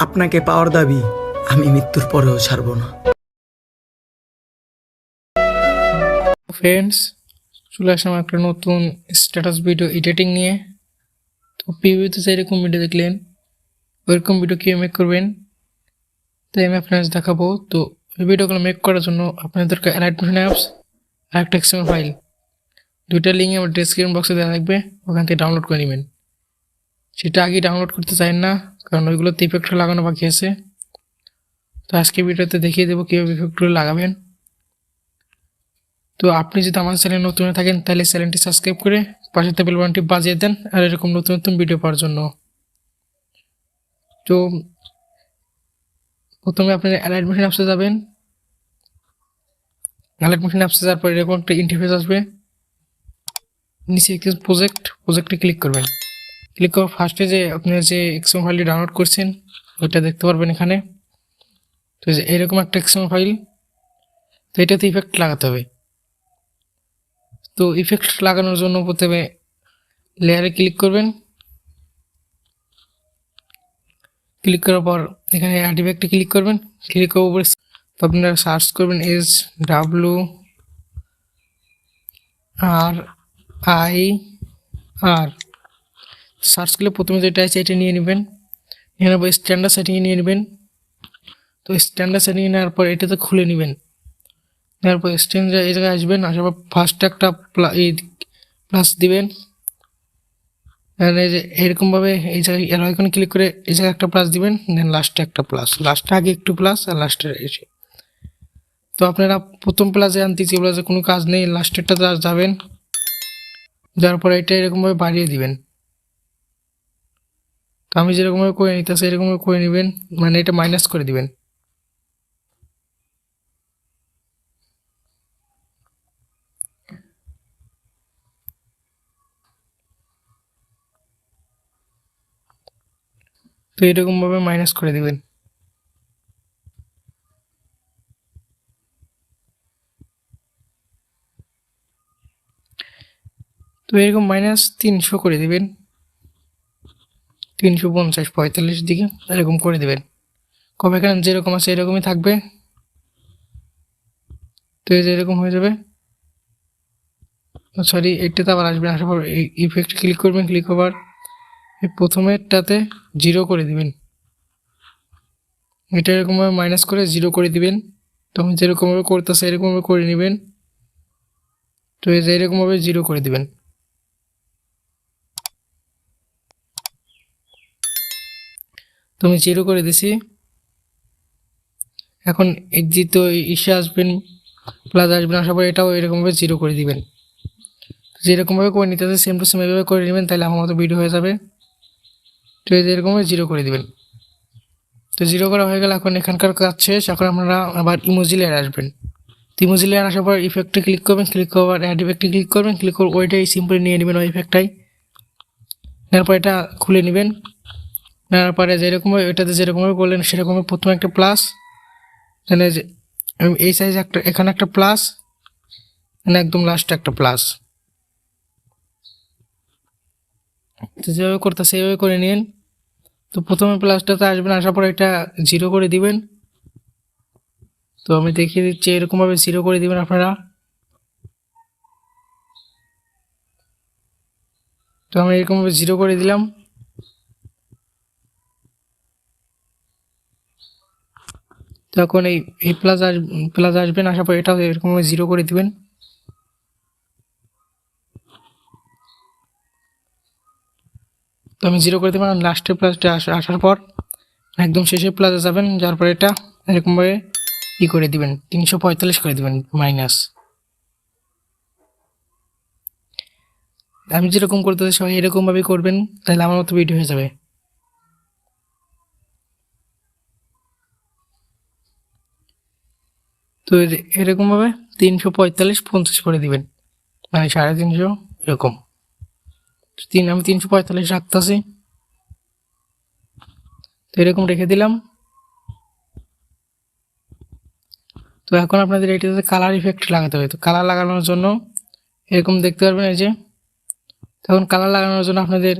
আপনাকে পাওয়ার দাবি আমি মৃত্যুর পরেও ছাড়ব না। ফ্রেন্ডস, চলে আসলাম একটা নতুন স্ট্যাটাস ভিডিও এডিটিং নিয়ে। তো প্রিভিউতে যেরকম ভিডিও দেখলেন ওইরকম ভিডিও কীভাবে মেক করবেন তাই আমি আপনাদের দেখাবো। তো ওই ভিডিওগুলো মেক করার জন্য আপনাদেরকে অ্যালাইট মোশন অ্যাপস আর একটা XML ফাইল, দুইটা লিঙ্ক আমার ডেসক্রিপশন বক্সে দেওয়া থাকবে, ওখান থেকে ডাউনলোড করে নেবেন। সেটা আগে ডাউনলোড করতে চান না, কারণ ওইগুলোতে ইফেক্টগুলো লাগানো বাকি আছে। তো আজকে ভিডিওতে দেখিয়ে দেবো কীভাবে ইফেক্টগুলো লাগাবেন। তো আপনি যদি আমার চ্যানেল নতুন হয়ে থাকেন তাহলে চ্যানেলটি সাবস্ক্রাইব করে পাশে বেল বাটনটি বাজিয়ে দেন আর এরকম নতুন নতুন ভিডিও পাওয়ার জন্য। তো প্রথমে আপনি অ্যালাইট মোশন অ্যাপসে যাবেন। অ্যালাইট মোশন অ্যাপসে যাওয়ার পর এরকম একটা ইন্টারফেস আসবে। নিচে প্রজেক্টে ক্লিক করবেন। ক্লিক করার ফার্স্টে যে আপনি যে এক্সএমএল ফাইলটি ডাউনলোড করছেন ওইটা দেখতে পারবেন এখানে। তো এরকম একটা এক্সএমএল ফাইল, তো এটাতে ইফেক্ট লাগাতে হবে। তো ইফেক্ট লাগানোর জন্য প্রথমে লেয়ারে ক্লিক করবেন। ক্লিক করার পর এখানে অ্যাড ইফেক্টে ক্লিক করবেন। ক্লিক করার উপরে তো আপনারা সার্চ করবেন SWRIR। সার্চ করলে প্রথমে যেটা আছে এটা নিয়ে নেবেন। নিয়ে নেব স্ট্যান্ডার্ড সেটিংয়ে নিয়ে নেবেন। তো স্ট্যান্ডার্ড সেটিংয়ে নেওয়ার পর এটাতে খুলে নেবেন। নেওয়ার পর স্ট্যান্ডার্ড এই জায়গায় আসবেন, আসার পর ফার্স্টে একটা প্লাস দিবেন। এই যে এরকমভাবে এই জায়গায় এর আইকনে ক্লিক করে এই জায়গায় একটা প্লাস দিবেন, দেন লাস্টে একটা প্লাস, লাস্টে আগে একটু প্লাস আর লাস্টে এসে। তো আপনারা প্রথম প্লাসে আনতে প্লাসে কোনো কাজ নেই, লাস্টেরটা যাবেন, যাওয়ার পর এটা এরকমভাবে বাড়িয়ে দিবেন। তো আমি যেরকমভাবে করে নিতেছি এরকমভাবে করে নেবেন, মানে এটা মাইনাস করে দিবেন। তো এরকমভাবে মাইনাস করে দিবেন। তো এরকম -300 করে দিবেন, 350 45 দিকে এরকম করে দিবেন। কবে এখানে যেরকম আছে এরকমই থাকবে। তো এই যে এরকম হয়ে যাবে। সরি, এটাতে আবার আসবেন, আসার পর ইফেক্ট ক্লিক করবেন। ক্লিক করার প্রথমেরটাতে 0 করে দিবেন। এটা এরকমভাবে মাইনাস করে 0 করে দিবেন। তো আমি যেরকমভাবে করতেছে এরকমভাবে করে নেবেন। তো এই যে এরকমভাবে 0 করে দিবেন। তো আমি 0 করে দিছি। এখন এই যে তো ইসে আসবেন, প্লাস আসবেন, আসার পর এটাও এরকমভাবে 0 করে দিবেন। যেরকমভাবে করে নিতে হবে সেম টু সেম এভাবে করে নেবেন, তাহলে আমার মতো ভিডিও হয়ে যাবে। তো এই যে এরকমভাবে 0 করে দিবেন। তো 0 করা হয়ে গেলে এখন এখানকার কাজ শেষ। এখন আপনারা আবার ইমোজি লেয়ার আসবেন। তো ইমোজি লেয়ার আসার পর ইফেক্টে ক্লিক করবেন। ক্লিক করার অ্যাড ইফেক্টে ক্লিক করবেন। ক্লিক করে ওইটাই সিম্পলি নিয়ে নেবেন, ওই ইফেক্টটাই নেওয়ার পর এটা খুলে নেবেন। নেওয়ার পরে যেরকমভাবে এটাতে যেরকমভাবে করলেন সেরকমভাবে প্রথমে একটা প্লাস, এখানে যে এই সাইজে একটা, এখানে একটা প্লাস, এখানে একদম লাস্টে একটা প্লাস। তো যেভাবে করতে সেভাবে করে নিন। তো প্রথমে প্লাসটাতে আসবেন, আসার পর এটা 0 করে দিবেন। তো আমি দেখিয়ে দিচ্ছি, এরকমভাবে 0 করে দিবেন আপনারা। তো আমি এরকমভাবে 0 করে দিলাম। তখন এই প্লাস আসবেন, আসার পর এটাও এরকমভাবে 0 করে দিবেন। তো আমি 0 করে দেবেন। লাস্টের প্লাসটা আসার পর একদম শেষে প্লাসে যাবেন, যার পর এটা এরকমভাবে করে দিবেন, 345 করে দিবেন মাইনাস। আমি যেরকম করতে সবাই এরকমভাবে করবেন, তাহলে আমার মতো ভিডিও হয়ে যাবে। তো এরকমভাবে 345 50 করে দিবেন, মানে 350 এরকম। আমি 345 রাখতেছি। তো এরকম রেখে দিলাম। তো এখন আপনাদের এটাতে কালার ইফেক্ট লাগাতে হবে। তো কালার লাগানোর জন্য এরকম দেখতে পারবেন, এই যে তখন কালার লাগানোর জন্য আপনাদের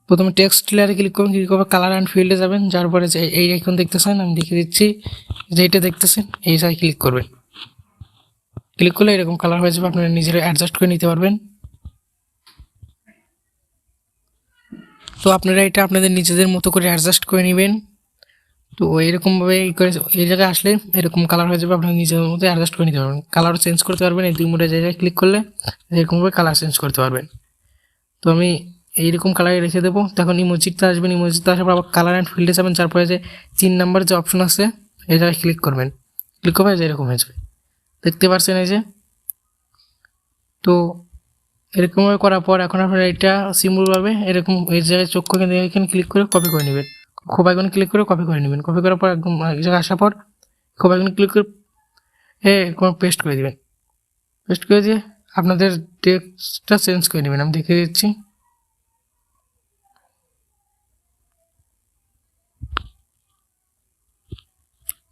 প্রথমে টেক্সট লেয়ারে ক্লিক করবেন, ক্লিক করে কালার অ্যান্ড ফিল্ডে যাবেন, যার পরে যে এই আইকন দেখতেছেন আমি দেখিয়ে দিচ্ছি, যেটা দেখতেছেন এই জায়গায় ক্লিক করবেন। ক্লিক করলে এরকম কালার হয়ে যাবে, আপনারা নিজেরা অ্যাডজাস্ট করে নিতে পারবেন। তো আপনারা এটা আপনাদের নিজেদের মতো করে অ্যাডজাস্ট করে নেবেন। তো এরকমভাবে এই জায়গায় আসলে এরকম কালার হয়ে যাবে, আপনারা নিজেদের মতো অ্যাডজাস্ট করে নিতে পারবেন। কালারও চেঞ্জ করতে পারবেন, এই 2 মোডে জায়গায় ক্লিক করলে এরকমভাবে কালার চেঞ্জ করতে পারবেন। তো আমি এইরকম কালারে রেখে দেবো। তখন ইমোজিতে আসবেন, ইমোজিতে আসার পর আবার কালার অ্যান্ড ফিল্ডে যাবেন, তারপরে যে 3 নাম্বার যে অপশন আছে এই জায়গায় ক্লিক করবেন। ক্লিক করবে যে এরকম হয়ে যাবে, দেখতে পাচ্ছেন এই যে। তো এরকমভাবে করার পর এখন আপনারা এটা সিম্বলভাবে এরকম এই জায়গায় চক্ষু এখানে ক্লিক করে কপি করে নেবেন। খুব আইকনে ক্লিক করে কপি করে নেবেন। কপি করার পর একদম এক জায়গায় আসার পর খুব আইকনে ক্লিক করে পেস্ট করে দেবেন। পেস্ট করে দিয়ে আপনাদের টেক্সটটা চেঞ্জ করে নেবেন। আমি দেখিয়ে দিচ্ছি।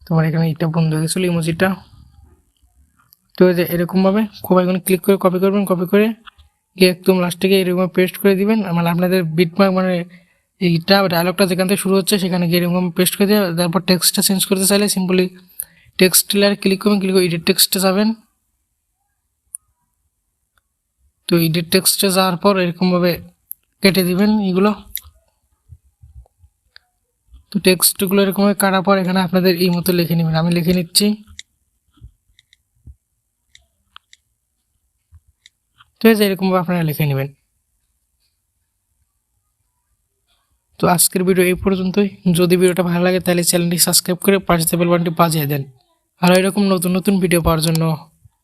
তোমার এখানে এটা বন্ধ হয়ে গেছিলো ইমোজিটা। তো যে এরকমভাবে খুব আইকনে ক্লিক করে কপি করবেন, কপি করে গিয়ে একদম লাস্টে গিয়ে এরকম পেস্ট করে দিবেন। মানে আপনাদের বিটমার্ক মানে এইটা ডায়লগটা যেখান থেকে শুরু হচ্ছে সেখানে গিয়ে এরকম পেস্ট করে দিয়ে তারপর টেক্সটটা চেঞ্জ করতে চাইলে সিম্পলি টেক্সট লেয়ারে ক্লিক করবেন, ক্লিক করে এডিট টেক্সটে যাবেন। তো এডিট টেক্সটে যাওয়ার পর এরকমভাবে কেটে দিবেন এগুলো। তো টেক্সটগুলো এরকমভাবে কাটার পর এখানে আপনাদের এই মতো লিখে নেবেন। আমি লিখে নিচ্ছি। ঠিক আছে, এরকমভাবে আপনারা লিখে নেবেন। তো আজকের ভিডিও এই পর্যন্তই। যদি ভিডিওটা ভালো লাগে তাহলে চ্যানেলটি সাবস্ক্রাইব করে পাশে বেল বাটনটি বাজিয়ে দেন। আর এরকম নতুন নতুন ভিডিও পাওয়ার জন্য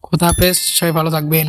খোদা হাফেজ, সবাই ভালো থাকবেন।